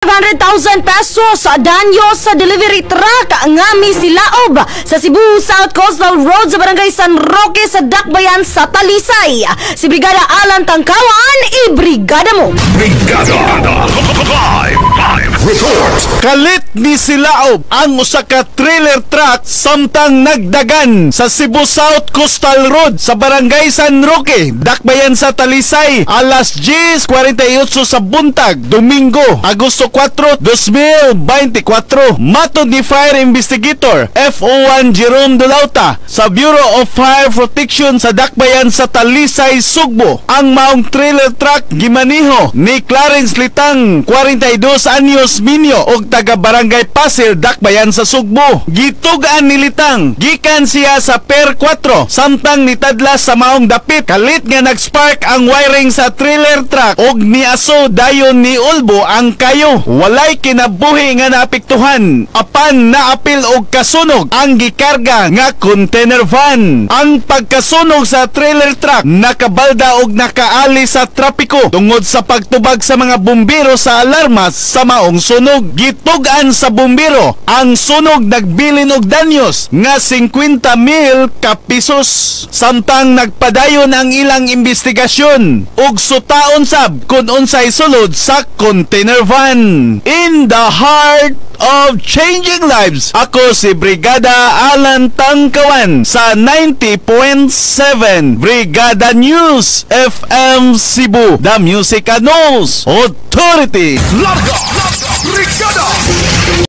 500,000 pesos danyo sa delivery truck nga misilaob sa Cebu South Coastal Road sa Barangay San Roque sa Dakbayan sa Talisay. Si Brigada Alan Tangkawan, i-brigada mo! Brigada Live Report. Kalit ni silaob ang usa ka trailer truck samtang nagdagan sa Cebu South Coastal Road sa Barangay San Roque, Dakbayan sa Talisay, alas 10:48 sa buntag, Domingo, Agosto 4, 2024. Matod ni Fire Investigator FO1 Jerome Dolauta sa Bureau of Fire Protection sa Dakbayan sa Talisay, Sugbo, ang maong trailer truck gimaniho ni Clarence Litang, 42 anyos minyo og taga Barangay Pasil, Dakbayan sa Sugbo. Gitugan ni Litang gikan siya sa Pier 4 samtang nitadlas sa maong dapit. Kalit nga nag-spark ang wiring sa trailer truck og niaso dayon ni Ulbo ang kayo. Walay kinabuhi nga naapektuhan apan naapil og kasunog ang gikarga nga container van. Ang pagkasunog sa trailer truck nakabalda og nakaali sa trapiko tungod sa pagtubag sa mga bumbero sa alarma sa maong sunog. Gitugan sa bumbero ang sunog nagbilin og danyos nga 50,000 ka pesos. Samtang nagpadayon ang ilang investigasyon ug sutaon sab kung unsay sulod sa container van. In the heart of changing lives, ako si Brigada Alan Tangkawan sa 90.7 Brigada News FM Cebu, the Music and News Authority. Larga Brigada